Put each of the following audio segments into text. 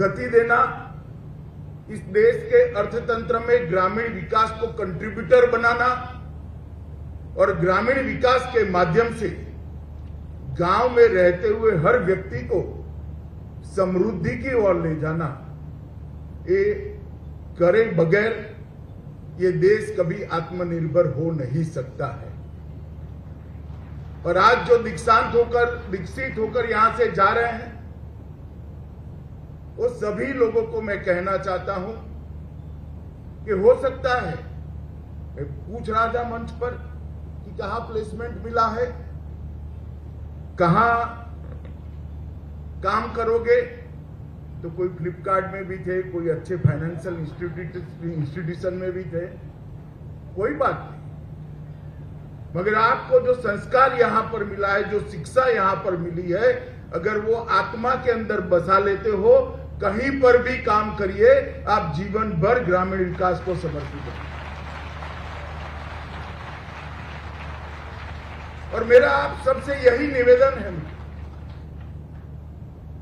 गति देना, इस देश के अर्थतंत्र में ग्रामीण विकास को कंट्रीब्यूटर बनाना और ग्रामीण विकास के माध्यम से गांव में रहते हुए हर व्यक्ति को समृद्धि की ओर ले जाना, ये करे बगैर ये देश कभी आत्मनिर्भर हो नहीं सकता है। और आज जो विकसित होकर यहां से जा रहे हैं, वो सभी लोगों को मैं कहना चाहता हूं कि हो सकता है, मैं पूछ रहा था मंच पर कि कहां प्लेसमेंट मिला है, कहां काम करोगे, तो कोई फ्लिपकार्ट में भी थे, कोई अच्छे फाइनेंशियल इंस्टीट्यूशन में भी थे, कोई बात नहीं, मगर आपको जो संस्कार यहां पर मिला है, जो शिक्षा यहां पर मिली है, अगर वो आत्मा के अंदर बसा लेते हो, कहीं पर भी काम करिए, आप जीवन भर ग्रामीण विकास को समर्पित करें। और मेरा आप सबसे यही निवेदन है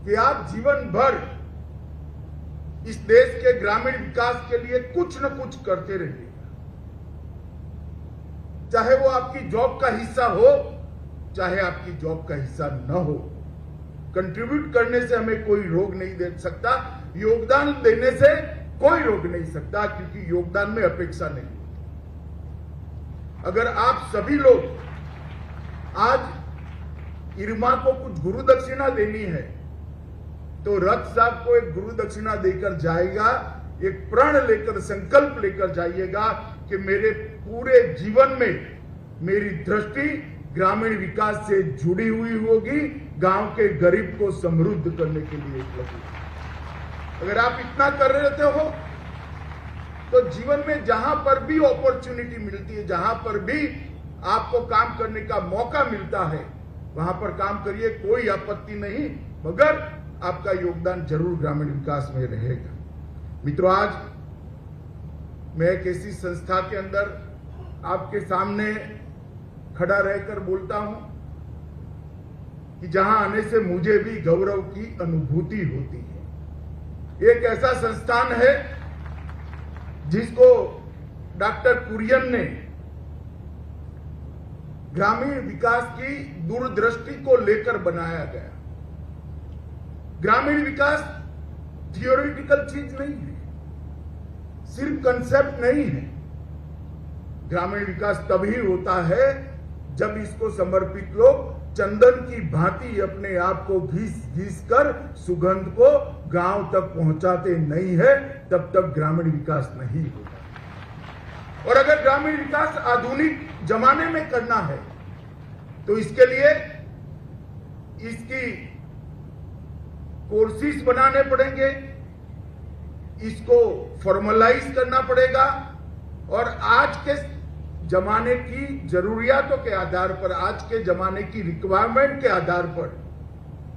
कि आप जीवन भर इस देश के ग्रामीण विकास के लिए कुछ न कुछ करते रहिए, चाहे वो आपकी जॉब का हिस्सा हो, चाहे आपकी जॉब का हिस्सा न हो। कंट्रीब्यूट करने से हमें कोई रोक नहीं दे सकता, योगदान देने से कोई रोक नहीं सकता, क्योंकि योगदान में अपेक्षा नहीं। अगर आप सभी लोग आज इरमा को कुछ गुरु दक्षिणा देनी है, तो रथ साहब को एक गुरु दक्षिणा देकर जाएगा, एक प्रण लेकर, संकल्प लेकर जाइएगा कि मेरे पूरे जीवन में मेरी दृष्टि ग्रामीण विकास से जुड़ी हुई होगी, गांव के गरीब को समृद्ध करने के लिए लगी। अगर आप इतना कर रहते हो, तो जीवन में जहां पर भी अपॉर्चुनिटी मिलती है, जहां पर भी आपको काम करने का मौका मिलता है, वहां पर काम करिए, कोई आपत्ति नहीं, मगर आपका योगदान जरूर ग्रामीण विकास में रहेगा। मित्रों, आज मैं एक ऐसी संस्था के अंदर आपके सामने खड़ा रहकर बोलता हूं कि जहां आने से मुझे भी गौरव की अनुभूति होती है। एक ऐसा संस्थान है जिसको डॉक्टर कुरियन ने ग्रामीण विकास की दूरदृष्टि को लेकर बनाया गया। ग्रामीण विकास थियोरिटिकल चीज नहीं है, सिर्फ कंसेप्ट नहीं है। ग्रामीण विकास तभी होता है जब इसको समर्पित लोग चंदन की भांति अपने आप को घिस कर सुगंध को गांव तक पहुंचाते नहीं है, तब तक ग्रामीण विकास नहीं होता। और अगर ग्रामीण विकास आधुनिक जमाने में करना है, तो इसके लिए इसकी कोर्सेज बनाने पड़ेंगे, इसको फॉर्मलाइज करना पड़ेगा, और आज के जमाने की जरूरियातों के आधार पर, आज के जमाने की रिक्वायरमेंट के आधार पर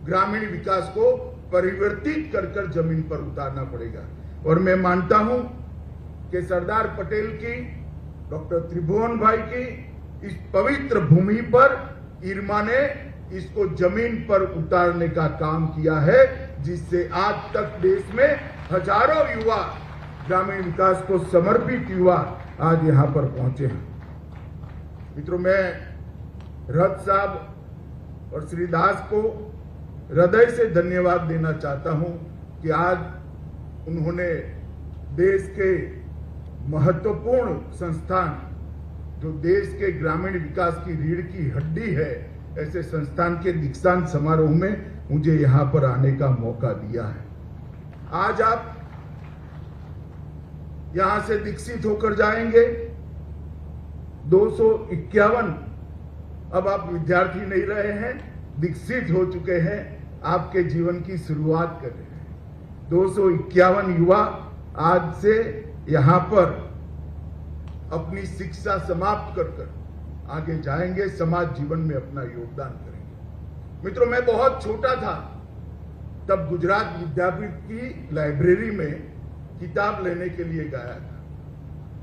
ग्रामीण विकास को परिवर्तित कर जमीन पर उतारना पड़ेगा। और मैं मानता हूं कि सरदार पटेल की, डॉक्टर त्रिभुवन भाई की इस पवित्र भूमि पर इरमा ने इसको जमीन पर उतारने का काम किया है, जिससे आज तक देश में हजारों युवा, ग्रामीण विकास को समर्पित युवा आज यहां पर पहुंचे हैं। मित्रों, मैं रथ साहब और श्री दास को हृदय से धन्यवाद देना चाहता हूं कि आज उन्होंने देश के महत्वपूर्ण संस्थान, जो देश के ग्रामीण विकास की रीढ़ की हड्डी है, ऐसे संस्थान के दीक्षांत समारोह में मुझे यहां पर आने का मौका दिया है। आज आप यहां से दीक्षित होकर जाएंगे। 251, अब आप विद्यार्थी नहीं रहे हैं, दीक्षित हो चुके हैं, आपके जीवन की शुरुआत कर रहे हैं। 251 युवा आज से यहां पर अपनी शिक्षा समाप्त कर आगे जाएंगे, समाज जीवन में अपना योगदान करेंगे। मित्रों, मैं बहुत छोटा था तब गुजरात विद्यापीठ की लाइब्रेरी में किताब लेने के लिए गया था।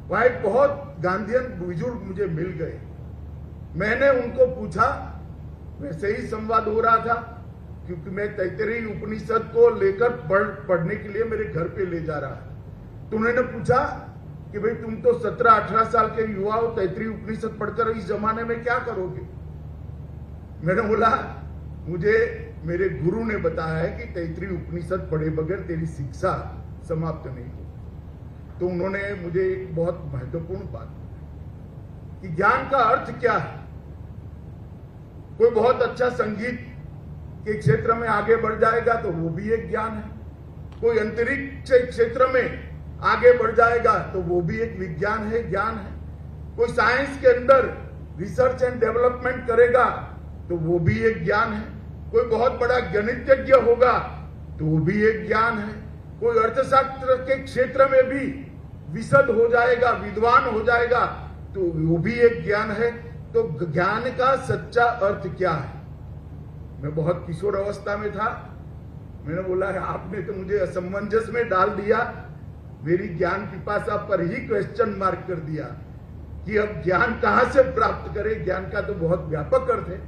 वहां एक बहुत गांधीयन बुजुर्ग मुझे मिल गए। मैंने उनको पूछा, वैसे ही संवाद हो रहा था, क्योंकि मैं तैतरीय उपनिषद को लेकर पढ़ने के लिए मेरे घर पे ले जा रहा है। तो उन्होंने पूछा कि भाई तुम तो 17-18 साल के युवा हो, तैतरीय उपनिषद पढ़कर इस जमाने में क्या करोगे? मैंने बोला मुझे मेरे गुरु ने बताया है कि तैतरीय उपनिषद पढ़े बगैर तेरी शिक्षा समाप्त नहीं होगी। तो उन्होंने मुझे एक बहुत महत्वपूर्ण बात कि ज्ञान का अर्थ क्या है। कोई बहुत अच्छा संगीत के क्षेत्र में आगे बढ़ जाएगा तो वो भी एक ज्ञान है। कोई अंतरिक्ष क्षेत्र में आगे बढ़ जाएगा तो वो भी एक विज्ञान है, ज्ञान है। कोई साइंस के अंदर रिसर्च एंड डेवलपमेंट करेगा तो वो भी एक ज्ञान है। कोई बहुत बड़ा गणितज्ञ होगा तो वो भी एक ज्ञान है। कोई अर्थशास्त्र के क्षेत्र में भी विशद हो जाएगा, विद्वान हो जाएगा तो वो भी एक ज्ञान है। तो ज्ञान का सच्चा अर्थ क्या है? मैं बहुत किशोर अवस्था में था, मैंने बोला है आपने तो मुझे असमंजस में डाल दिया, मेरी ज्ञान पिपासा पर ही क्वेश्चन मार्क कर दिया कि अब ज्ञान कहां से प्राप्त करें। ज्ञान का तो बहुत व्यापक अर्थ है।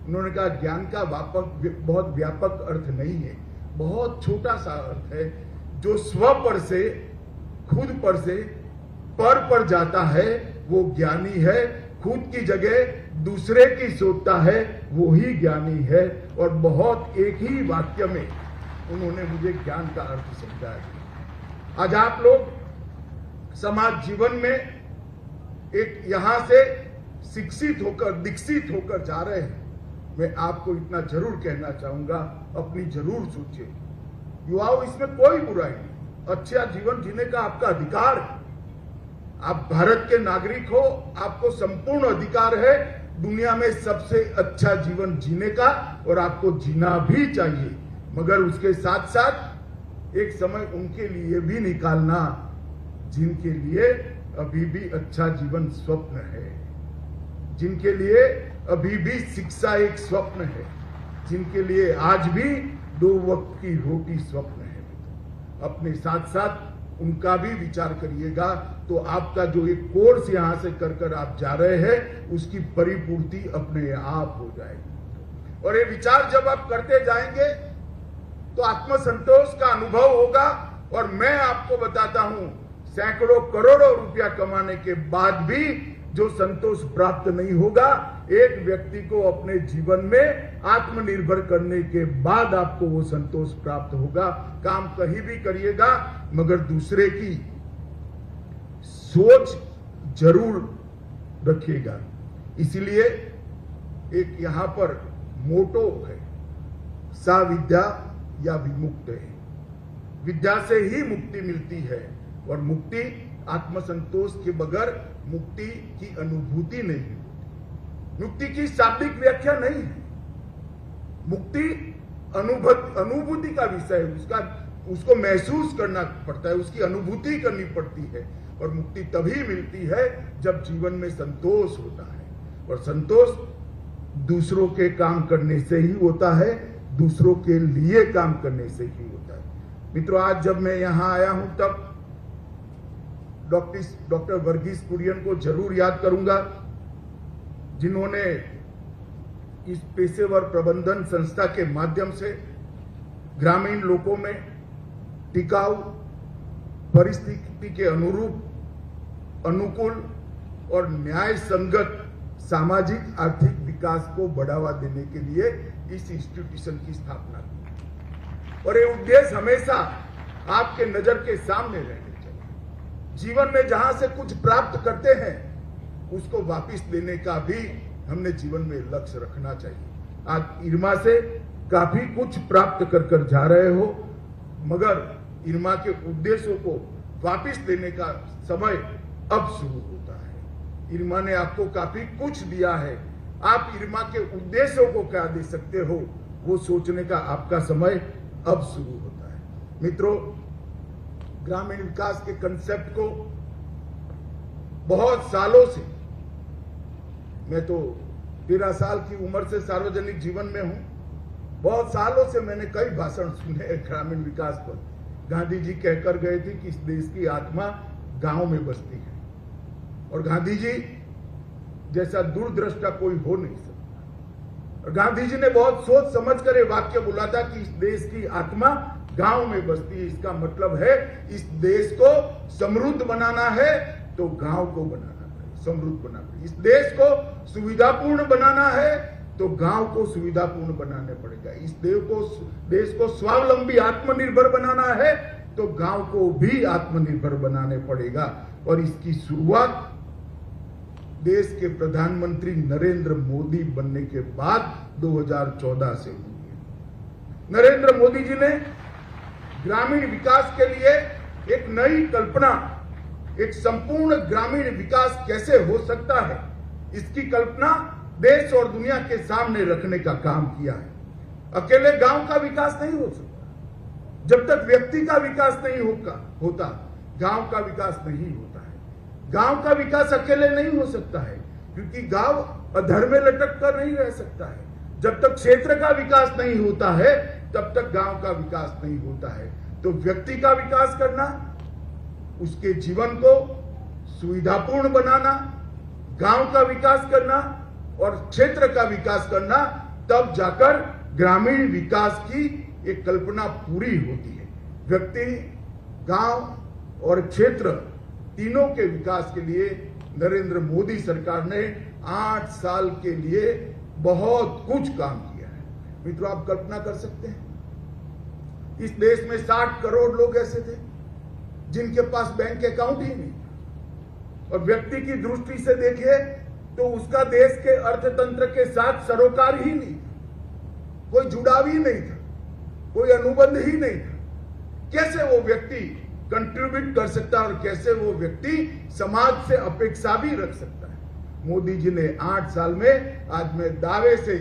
उन्होंने कहा ज्ञान का बहुत व्यापक अर्थ नहीं है, बहुत छोटा सा अर्थ है। जो स्व पर से, खुद पर से पर जाता है वो ज्ञानी है। खुद की जगह दूसरे की सोचता है वो ही ज्ञानी है। और बहुत एक ही वाक्य में उन्होंने मुझे ज्ञान का अर्थ समझाया। आज आप लोग समाज जीवन में एक यहां से शिक्षित होकर, दीक्षित होकर जा रहे हैं। मैं आपको इतना जरूर कहना चाहूंगा, अपनी जरूर सोचिए। युवाओं, इसमें कोई बुराई नहीं, अच्छा जीवन जीने का आपका अधिकार है। आप भारत के नागरिक हो, आपको संपूर्ण अधिकार है दुनिया में सबसे अच्छा जीवन जीने का, और आपको जीना भी चाहिए। मगर उसके साथ साथ एक समय उनके लिए भी निकालना जिनके लिए अभी भी अच्छा जीवन स्वप्न है, जिनके लिए अभी भी शिक्षा एक स्वप्न है, जिनके लिए आज भी 2 वक्त की रोटी स्वप्न है। अपने साथ साथ उनका भी विचार करिएगा तो आपका जो एक कोर्स यहां से कर आप जा रहे हैं उसकी परिपूर्ति अपने आप हो जाएगी। और ये विचार जब आप करते जाएंगे तो आत्मसंतोष का अनुभव होगा। और मैं आपको बताता हूं, सैकड़ों करोड़ों रुपया कमाने के बाद भी जो संतोष प्राप्त नहीं होगा, एक व्यक्ति को अपने जीवन में आत्मनिर्भर करने के बाद आपको वो संतोष प्राप्त होगा। काम कहीं भी करिएगा मगर दूसरे की सोच जरूर रखिएगा। इसीलिए एक यहां पर मोटो है, सा विद्या या विमुक्त है। विद्या से ही मुक्ति मिलती है और मुक्ति आत्मसंतोष के बगैर मुक्ति की अनुभूति नहीं होती। मुक्ति की शाब्दिक व्याख्या नहीं है। मुक्ति अनुभूति का विषय है, उसको महसूस करना पड़ता है, उसकी अनुभूति करनी पड़ती है। और मुक्ति तभी मिलती है जब जीवन में संतोष होता है। और संतोष दूसरों के काम करने से ही होता है, दूसरों के लिए काम करने से ही होता है। मित्रों, आज जब मैं यहां आया हूं तब डॉक्टर वर्गीस कुरियन को जरूर याद करूंगा, जिन्होंने इस पेशेवर प्रबंधन संस्था के माध्यम से ग्रामीण लोगों में टिकाऊ, परिस्थिति के अनुरूप, अनुकूल और न्याय संगत सामाजिक आर्थिक विकास को बढ़ावा देने के लिए इस इंस्टीट्यूशन की स्थापना की। और ये उद्देश्य हमेशा आपके नजर के सामने रहने चाहिए। जीवन में जहां से कुछ प्राप्त करते हैं उसको वापस देने का भी हमने जीवन में लक्ष्य रखना चाहिए। आज इरमा से काफी कुछ प्राप्त कर जा रहे हो, मगर इरमा के उद्देश्यों को वापस देने का समय अब शुरू होता है। इरमा ने आपको काफी कुछ दिया है, आप इरमा के उद्देश्यों को क्या दे सकते हो वो सोचने का आपका समय अब शुरू होता है। मित्रों, ग्रामीण विकास के कंसेप्ट को बहुत सालों से, मैं तो 13 साल की उम्र से सार्वजनिक जीवन में हूं, बहुत सालों से मैंने कई भाषण सुने ग्रामीण विकास पर। गांधी जी कहकर गए थे कि इस देश की आत्मा गांव में बसती है, और गांधी जी जैसा दूरदृष्टा कोई हो नहीं सकता। और गांधी जी ने बहुत सोच समझ कर ये वाक्य बोला था कि इस देश की आत्मा गांव में बसती है। इसका मतलब है इस देश को समृद्ध बनाना है तो गांव को बनाना पड़ेगा, समृद्ध बनाना पड़ेगा। इस देश को सुविधापूर्ण बनाना है तो गांव को सुविधापूर्ण बनाने पड़ेगा। इस देश को स्वावलंबी आत्मनिर्भर बनाना है तो गांव को भी आत्मनिर्भर बनाने पड़ेगा। और इसकी शुरुआत देश के प्रधानमंत्री नरेंद्र मोदी बनने के बाद 2014 से हुई है। नरेंद्र मोदी जी ने ग्रामीण विकास के लिए एक नई कल्पना, एक संपूर्ण ग्रामीण विकास कैसे हो सकता है, इसकी कल्पना देश और दुनिया के सामने रखने का काम किया है। अकेले गांव का विकास नहीं हो सकता। जब तक व्यक्ति का विकास नहीं होता, गांव का विकास नहीं होता है। गांव का विकास अकेले नहीं हो सकता है, क्योंकि गांव अधर में लटक कर नहीं रह सकता है। जब तक क्षेत्र का विकास नहीं होता है, तब तक गांव का विकास नहीं होता है। तो व्यक्ति का विकास करना, उसके जीवन को सुविधापूर्ण बनाना, गांव का विकास करना और क्षेत्र का विकास करना, तब जाकर ग्रामीण विकास की एक कल्पना पूरी होती है। व्यक्ति, गांव और क्षेत्र तीनों के विकास के लिए नरेंद्र मोदी सरकार ने 8 साल के लिए बहुत कुछ काम किया है। मित्रों, आप कल्पना कर सकते हैं, इस देश में 60 करोड़ लोग ऐसे थे जिनके पास बैंक अकाउंट ही नहीं था। और व्यक्ति की दृष्टि से देखिए तो उसका देश के अर्थतंत्र के साथ सरोकार ही नहीं था, कोई जुड़ाव ही नहीं था, कोई अनुबंध ही नहीं था। कैसे वो व्यक्ति कंट्रीब्यूट कर सकता है और कैसे वो व्यक्ति समाज से अपेक्षा भी रख सकता है। मोदी जी ने 8 साल में, आज मैं दावे से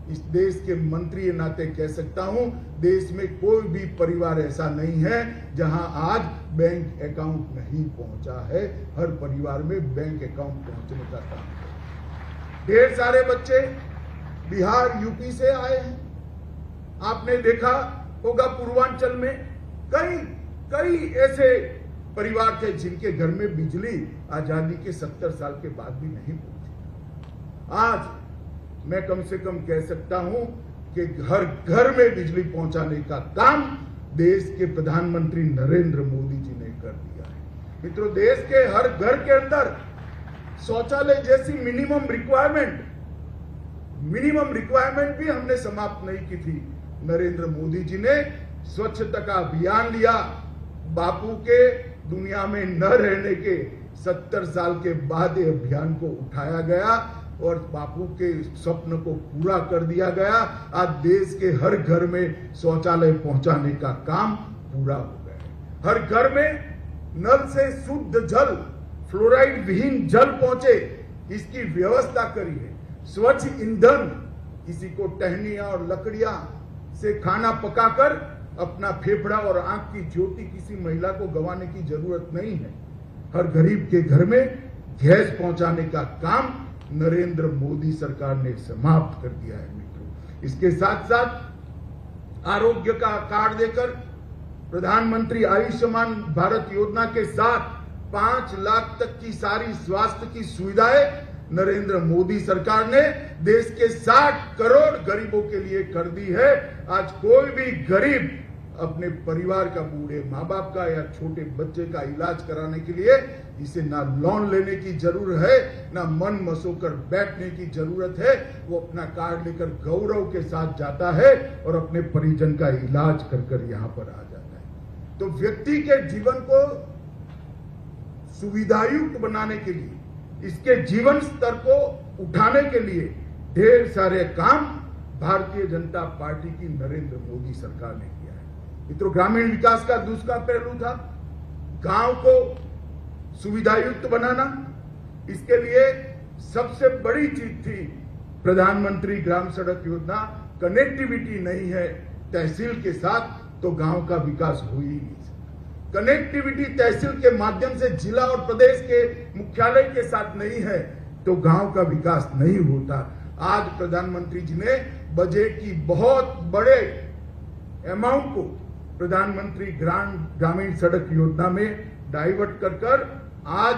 इस देश के मंत्री के नाते कह सकता हूं, देश में कोई भी परिवार ऐसा नहीं है जहां आज बैंक अकाउंट नहीं पहुंचा है। हर परिवार में बैंक अकाउंट पहुंचने का काम है। ढेर सारे बच्चे बिहार, यूपी से आए हैं। आपने देखा होगा पूर्वांचल में कई ऐसे परिवार थे जिनके घर में बिजली आजादी के 70 साल के बाद भी नहीं पहुंची। आज मैं कम से कम कह सकता हूं कि हर घर में बिजली पहुंचाने का काम देश के प्रधानमंत्री नरेंद्र मोदी जी ने कर दिया है। मित्रों, देश के हर घर के अंदर शौचालय जैसी मिनिमम रिक्वायरमेंट भी हमने समाप्त नहीं की थी। नरेंद्र मोदी जी ने स्वच्छता का अभियान लिया। बापू के दुनिया में न रहने के 70 साल के बाद ये अभियान को उठाया गया और बापू के स्वप्न को पूरा कर दिया गया। आज देश के हर घर में शौचालय पहुंचाने का काम पूरा हो गया। हर घर में नल से शुद्ध जल, फ्लोराइड विहीन जल पहुंचे, इसकी व्यवस्था करी है। स्वच्छ ईंधन, किसी को टहनियां और लकड़ियां से खाना पकाकर अपना फेफड़ा और आंख की ज्योति किसी महिला को गंवाने की जरूरत नहीं है। हर गरीब के घर में गैस पहुंचाने का काम नरेंद्र मोदी सरकार ने समाप्त कर दिया है। मित्रों, इसके साथ साथ आरोग्य का कार्ड देकर प्रधानमंत्री आयुष्मान भारत योजना के साथ 5 लाख तक की सारी स्वास्थ्य की सुविधाएं नरेंद्र मोदी सरकार ने देश के 60 करोड़ गरीबों के लिए कर दी है। आज कोई भी गरीब अपने परिवार का, बूढ़े माँ बाप का या छोटे बच्चे का इलाज कराने के लिए इसे ना लोन लेने की जरूरत है, ना मन मसोकर बैठने की जरूरत है। वो अपना कार्ड लेकर गौरव के साथ जाता है और अपने परिजन का इलाज कर कर यहाँ पर आ जाता है। तो व्यक्ति के जीवन को सुविधायुक्त बनाने के लिए, इसके जीवन स्तर को उठाने के लिए ढेर सारे काम भारतीय जनता पार्टी की नरेंद्र मोदी सरकार ने किया है। मित्रों, ग्रामीण विकास का दूसरा पहलू था गांव को सुविधायुक्त बनाना। इसके लिए सबसे बड़ी चीज थी प्रधानमंत्री ग्राम सड़क योजना। कनेक्टिविटी नहीं है तहसील के साथ तो गांव का विकास हो ही नहीं। कनेक्टिविटी तहसील के माध्यम से जिला और प्रदेश के मुख्यालय के साथ नहीं है तो गांव का विकास नहीं होता। आज प्रधानमंत्री जी ने बजट की बहुत बड़े अमाउंट को प्रधानमंत्री ग्रामीण सड़क योजना में डाइवर्ट कर आज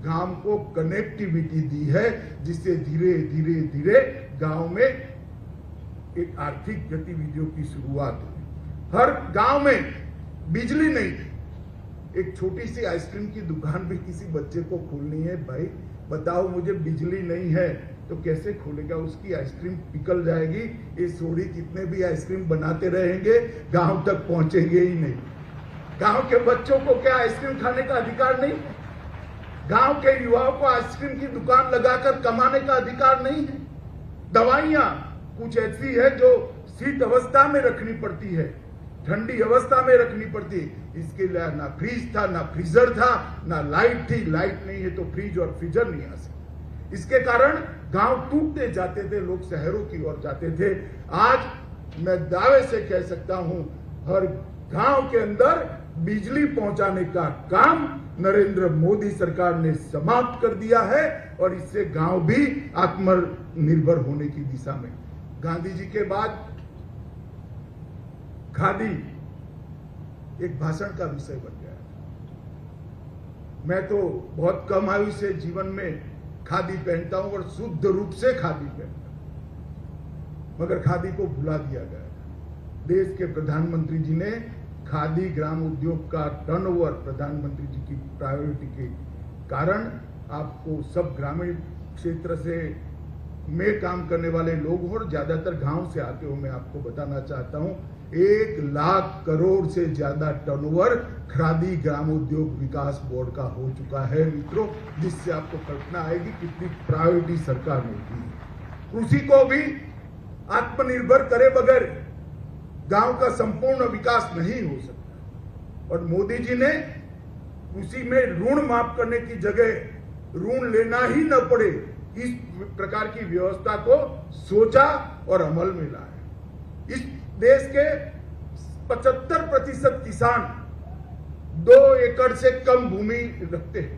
गांव को कनेक्टिविटी दी है, जिससे धीरे धीरे गांव में एक आर्थिक गतिविधियों की शुरुआत हुई। हर गांव में बिजली नहीं थी, एक छोटी सी आइसक्रीम की दुकान भी किसी बच्चे को खोलनी है, भाई बताओ मुझे बिजली नहीं है तो कैसे खोलेगा, उसकी आइसक्रीम पिघल जाएगी। ये सोडी कितने भी आइसक्रीम बनाते रहेंगे गांव तक पहुंचेंगे ही नहीं। गांव के बच्चों को क्या आइसक्रीम खाने का अधिकार नहीं है? गांव के युवाओं को आइसक्रीम की दुकान लगाकर कमाने का अधिकार नहीं है? दवाइयां कुछ ऐसी है जो शीत अवस्था में रखनी पड़ती है, ठंडी अवस्था में रखनी पड़ती है, इसके लिए ना फ्रीज था, ना फ्रीजर था, ना लाइट थी। लाइट नहीं है तो फ्रीज और फ्रीजर नहीं आ सकते। इसके कारण गांव टूटते जाते थे, लोग शहरों की ओर जाते थे। आज मैं दावे से कह सकता हूं, हर गांव के अंदर बिजली पहुंचाने का काम नरेंद्र मोदी सरकार ने समाप्त कर दिया है और इससे गांव भी आत्मनिर्भर होने की दिशा में। गांधी जी के बाद खादी एक भाषण का विषय बन गया। मैं तो बहुत कम आयु से जीवन में खादी पहनता हूं और शुद्ध रूप से खादी पहनता हूं, मगर खादी को भुला दिया गया। देश के प्रधानमंत्री जी ने खादी ग्राम उद्योग का टर्नओवर प्रधानमंत्री जी की प्रायोरिटी के कारण आपको सब ग्रामीण क्षेत्र से में काम करने वाले लोग और ज्यादातर गांव से आते हो, मैं आपको बताना चाहता हूं 1 लाख करोड़ से ज्यादा टर्नओवर खादी ग्राम उद्योग विकास बोर्ड का हो चुका है मित्रों, जिससे आपको कल्पना आएगी कितनी प्रायोरिटी सरकार ने दी। कृषि को भी आत्मनिर्भर करे बगैर गांव का संपूर्ण विकास नहीं हो सकता और मोदी जी ने कृषि में ऋण माफ करने की जगह ऋण लेना ही न पड़े इस प्रकार की व्यवस्था को सोचा और अमल में लाया। इस देश के 75% किसान 2 एकड़ से कम भूमि रखते हैं,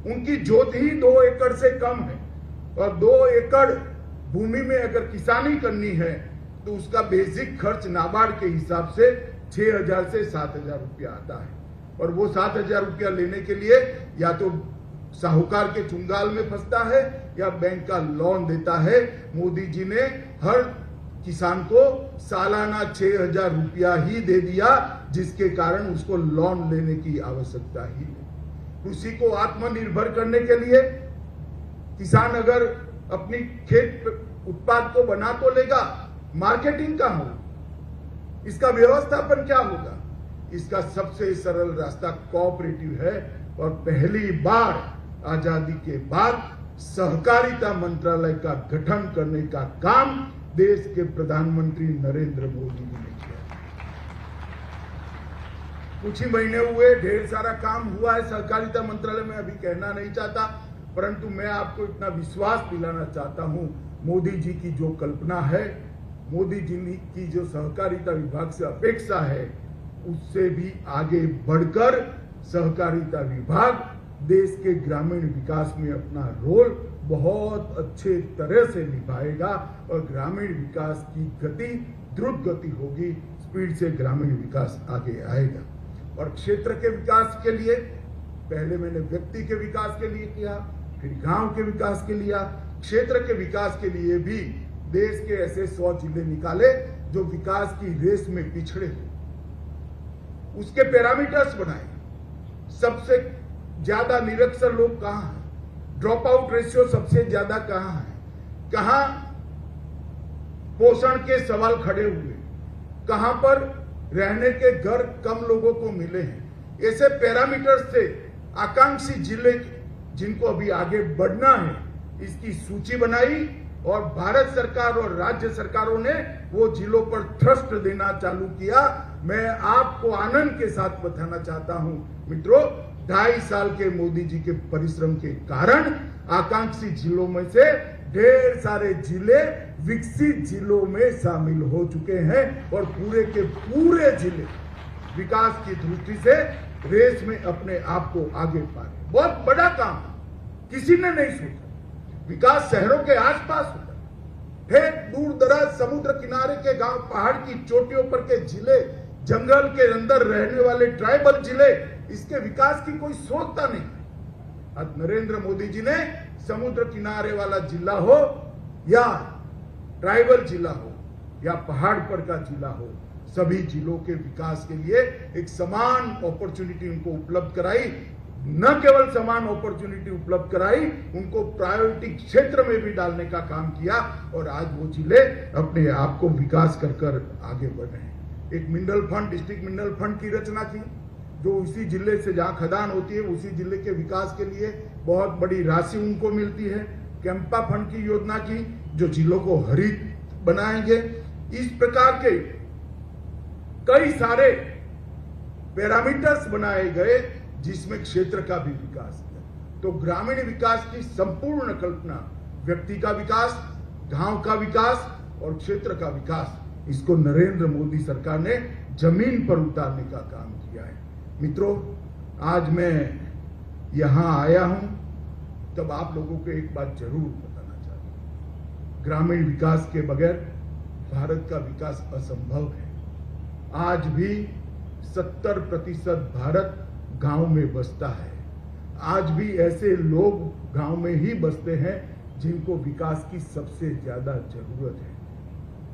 उनकी जोत ही 2 एकड़ से कम है और 2 एकड़ भूमि में अगर किसानी करनी है तो उसका बेसिक खर्च नाबार्ड के हिसाब से 6,000 से 7,000 रुपया आता है और वो 7,000 रुपया लेने के लिए या तो साहूकार के चुंगाल में फंसता है या बैंक का लोन देता है। मोदी जी ने हर किसान को सालाना 6,000 रुपया ही दे दिया, जिसके कारण उसको लोन लेने की आवश्यकता ही नहीं। कृषि को आत्मनिर्भर करने के लिए किसान अगर अपनी खेत उत्पाद को बना तो लेगा, मार्केटिंग कहां होगा, इसका व्यवस्थापन क्या होगा? इसका सबसे सरल रास्ता कोऑपरेटिव है और पहली बार आजादी के बाद सहकारिता मंत्रालय का गठन करने का काम देश के प्रधानमंत्री नरेंद्र मोदी जी ने किया। कुछ ही महीने हुए, ढेर सारा काम हुआ है सहकारिता मंत्रालय में, अभी कहना नहीं चाहता, परंतु मैं आपको इतना विश्वास दिलाना चाहता हूं, मोदी जी की जो कल्पना है, मोदी जी की जो सहकारिता विभाग से अपेक्षा है, उससे भी आगे बढ़कर सहकारिता विभाग देश के ग्रामीण विकास में अपना रोल बहुत अच्छे तरह से निभाएगा और ग्रामीण विकास की गति द्रुत गति होगी, स्पीड से ग्रामीण विकास आगे आएगा। और क्षेत्र के विकास के लिए पहले मैंने व्यक्ति के विकास के लिए किया, फिर गांव के विकास के लिए, क्षेत्र के विकास के लिए भी देश के ऐसे 100 जिले निकाले जो विकास की रेस में पिछड़े हो, उसके पैरामीटर्स बनाए। सबसे ज्यादा निरक्षर लोग कहां हैं, ड्रॉप आउट रेशियो सबसे ज्यादा कहां है, कहां पोषण के सवाल खड़े हुए, कहां पर रहने के घर कम लोगों को मिले हैं, ऐसे पैरामीटर्स से आकांक्षी जिले जिनको अभी आगे बढ़ना है, इसकी सूची बनाई और भारत सरकार और राज्य सरकारों ने वो जिलों पर थ्रस्ट देना चालू किया। मैं आपको आनंद के साथ बताना चाहता हूं मित्रों, 2.5 साल के मोदी जी के परिश्रम के कारण आकांक्षी जिलों में से ढेर सारे जिले विकसित जिलों में शामिल हो चुके हैं और पूरे के पूरे जिले विकास की दृष्टि से रेस में अपने आप को आगे पा रहे। बहुत बड़ा काम किसी ने नहीं सोचा। विकास शहरों के आसपास होता है, दूर दराज समुद्र किनारे के गांव, पहाड़ की चोटियों पर के जिले, जंगल के अंदर रहने वाले ट्राइबल जिले, इसके विकास की कोई सोचता नहीं। आज नरेंद्र मोदी जी ने समुद्र किनारे वाला जिला हो या ट्राइबल जिला हो, या पहाड़ पर का जिला हो, सभी जिलों के विकास के लिए एक समान अपॉर्चुनिटी उनको उपलब्ध कराई। न केवल समान अपॉर्चुनिटी उपलब्ध कराई, उनको प्रायोरिटी क्षेत्र में भी डालने का काम किया और आज वो जिले अपने आप को विकास कर कर आगे बढ़ रहे हैं। एक mineral fund, district mineral fund की रचना की, जो उसी जिले से जहां खदान होती है उसी जिले के विकास के लिए बहुत बड़ी राशि उनको मिलती है। कैंपा फंड की योजना की, जो जिलों को हरित बनाएंगे। इस प्रकार के कई सारे पैरामीटर्स बनाए गए जिसमें क्षेत्र का भी विकास किया। तो ग्रामीण विकास की संपूर्ण कल्पना, व्यक्ति का विकास, गांव का विकास और क्षेत्र का विकास, इसको नरेंद्र मोदी सरकार ने जमीन पर उतारने का काम किया है। मित्रों, आज मैं यहां आया हूं तब आप लोगों को एक बात जरूर बताना चाहता हूं, ग्रामीण विकास के बगैर भारत का विकास असंभव है। आज भी 70% भारत गांव में बसता है। आज भी ऐसे लोग गांव में ही बसते हैं जिनको विकास की सबसे ज्यादा जरूरत है।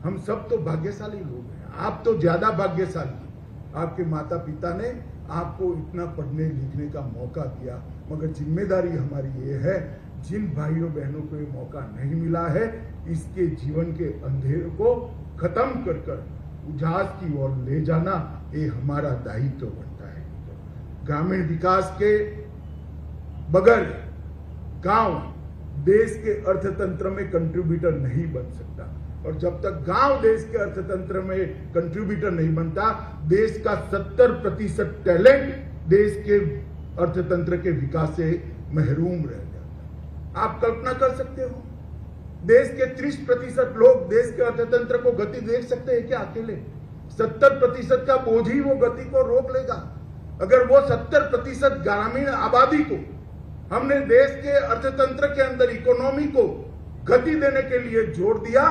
हम सब तो भाग्यशाली लोग हैं, आप तो ज्यादा भाग्यशाली। आपके माता पिता ने आपको इतना पढ़ने लिखने का मौका दिया, मगर जिम्मेदारी हमारी ये है, जिन भाइयों बहनों को ये मौका नहीं मिला है, इसके जीवन के अंधेर को खत्म कर कर उजास की ओर ले जाना, ये हमारा दायित्व बनता है। ग्रामीण विकास के बगैर गांव देश के अर्थतंत्र में कंट्रीब्यूटर नहीं बन सकता, और जब तक गांव देश के अर्थतंत्र में कंट्रीब्यूटर नहीं बनता, देश का 70% टैलेंट देश के अर्थतंत्र के विकास से महरूम रह जाता है। आप कल्पना कर सकते हो, देश के 30% लोग देश के अर्थतंत्र को गति देख सकते हैं क्या अकेले? 70% का बोझ ही वो गति को रोक लेगा। अगर वो 70% ग्रामीण आबादी को हमने देश के अर्थतंत्र के अंदर इकोनॉमी को गति देने के लिए जोड़ दिया,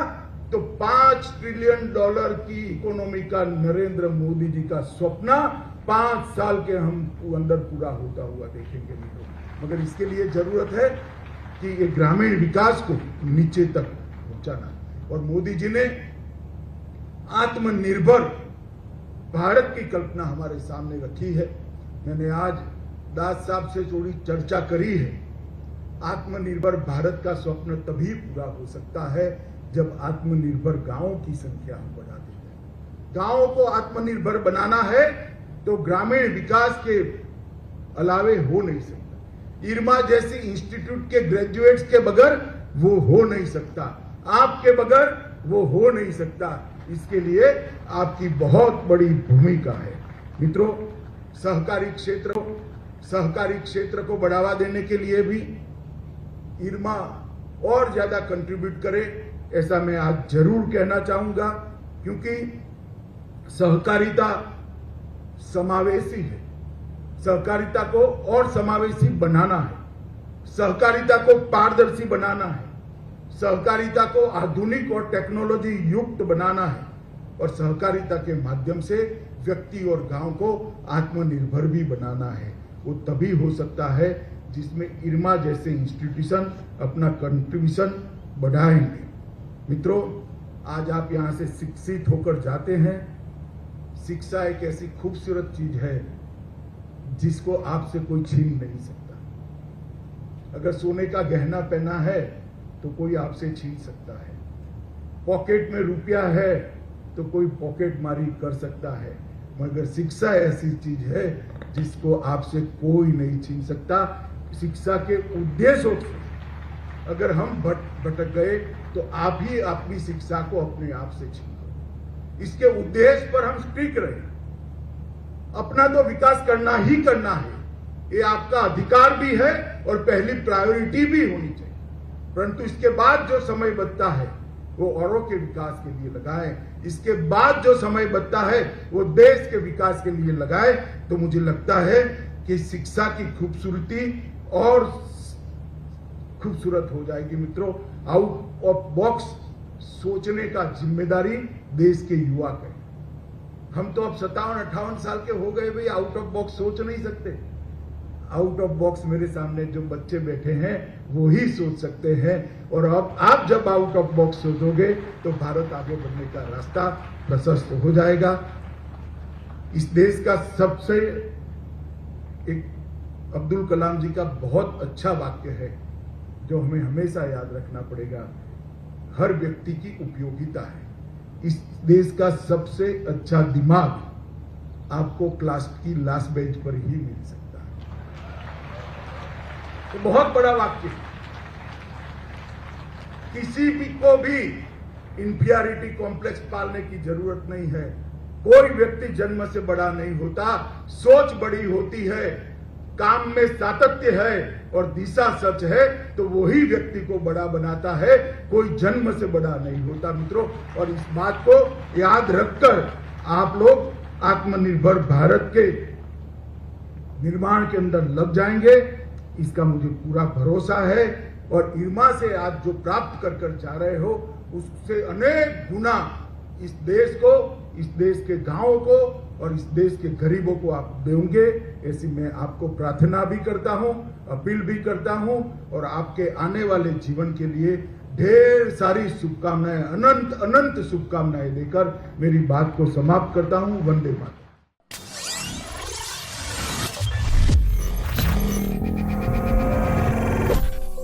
तो $5 ट्रिलियन की इकोनॉमी का नरेंद्र मोदी जी का स्वप्न 5 साल के हम अंदर पूरा होता हुआ देखेंगे। मगर इसके लिए जरूरत है कि ये ग्रामीण विकास को नीचे तक पहुंचाना, और मोदी जी ने आत्मनिर्भर भारत की कल्पना हमारे सामने रखी है। मैंने आज दास साहब से थोड़ी चर्चा करी है। आत्मनिर्भर भारत का स्वप्न तभी पूरा हो सकता है जब आत्मनिर्भर गांवों की संख्या हम बढ़ा देंगे। गांवों को आत्मनिर्भर बनाना है तो ग्रामीण विकास के अलावे हो नहीं सकता। इरमा जैसी इंस्टीट्यूट के ग्रेजुएट्स के बगैर वो हो नहीं सकता, आपके बगैर वो हो नहीं सकता। इसके लिए आपकी बहुत बड़ी भूमिका है। मित्रों, सहकारी क्षेत्र को बढ़ावा देने के लिए भी इरमा और ज्यादा कंट्रीब्यूट करे, ऐसा मैं आज जरूर कहना चाहूंगा, क्योंकि सहकारिता समावेशी है। सहकारिता को और समावेशी बनाना है, सहकारिता को पारदर्शी बनाना है, सहकारिता को आधुनिक और टेक्नोलॉजी युक्त बनाना है, और सहकारिता के माध्यम से व्यक्ति और गांव को आत्मनिर्भर भी बनाना है। वो तभी हो सकता है जिसमें इरमा जैसे इंस्टीट्यूशन अपना कंट्रीब्यूशन बढ़ाएंगे। मित्रों, आज आप यहां से शिक्षित होकर जाते हैं। शिक्षा एक ऐसी खूबसूरत चीज है जिसको आपसे कोई छीन नहीं सकता। अगर सोने का गहना पहना है तो कोई आपसे छीन सकता है, पॉकेट में रुपया है तो कोई पॉकेट मारी कर सकता है, मगर शिक्षा ऐसी चीज है जिसको आपसे कोई नहीं छीन सकता। शिक्षा के उद्देश्यों से अगर हम भटक गए तो आप ही अपनी शिक्षा को अपने आप से छीन लो। इसके उद्देश्य पर हम स्टिक रहे। अपना तो विकास करना ही करना है, ये आपका अधिकार भी है और पहली प्रायोरिटी भी होनी चाहिए, परंतु इसके बाद जो समय बचता है वो औरों के विकास के लिए लगाए। इसके बाद जो समय बचता है वो देश के विकास के लिए लगाए। तो मुझे लगता है कि शिक्षा की खूबसूरती और खूबसूरत हो जाएगी। मित्रों, आउट ऑफ बॉक्स सोचने का जिम्मेदारी देश के युवा का है। हम तो अब 57-58 साल के हो गए भाई, आउट ऑफ बॉक्स सोच नहीं सकते। आउट ऑफ बॉक्स मेरे सामने जो बच्चे बैठे हैं वो ही सोच सकते हैं। और अब आप जब आउट ऑफ बॉक्स सोचोगे तो भारत आगे बढ़ने का रास्ता प्रशस्त हो जाएगा। इस देश का सबसे एक अब्दुल कलाम जी का बहुत अच्छा वाक्य है जो हमें हमेशा याद रखना पड़ेगा, हर व्यक्ति की उपयोगिता है। इस देश का सबसे अच्छा दिमाग आपको क्लास की लास्ट बेंच पर ही मिल सकता है। तो बहुत बड़ा वाक्य है। किसी भी को भी इंफीरियरिटी कॉम्प्लेक्स पालने की जरूरत नहीं है। कोई व्यक्ति जन्म से बड़ा नहीं होता, सोच बड़ी होती है, काम में सातत्य है और दिशा सच है तो वही व्यक्ति को बड़ा बनाता है, कोई जन्म से बड़ा नहीं होता मित्रों। और इस बात को याद रखकर आप लोग आत्मनिर्भर भारत के निर्माण के अंदर लग जाएंगे, इसका मुझे पूरा भरोसा है। और इरमा से आज जो प्राप्त कर कर जा रहे हो उससे अनेक गुना इस देश को, इस देश के गांवों को और इस देश के गरीबों को आप देंगे, ऐसी मैं आपको प्रार्थना भी करता हूं, अपील भी करता हूं। और आपके आने वाले जीवन के लिए ढेर सारी शुभकामनाएं, अनंत अनंत शुभकामनाएं देकर मेरी बात को समाप्त करता हूं। वंदे मातरम।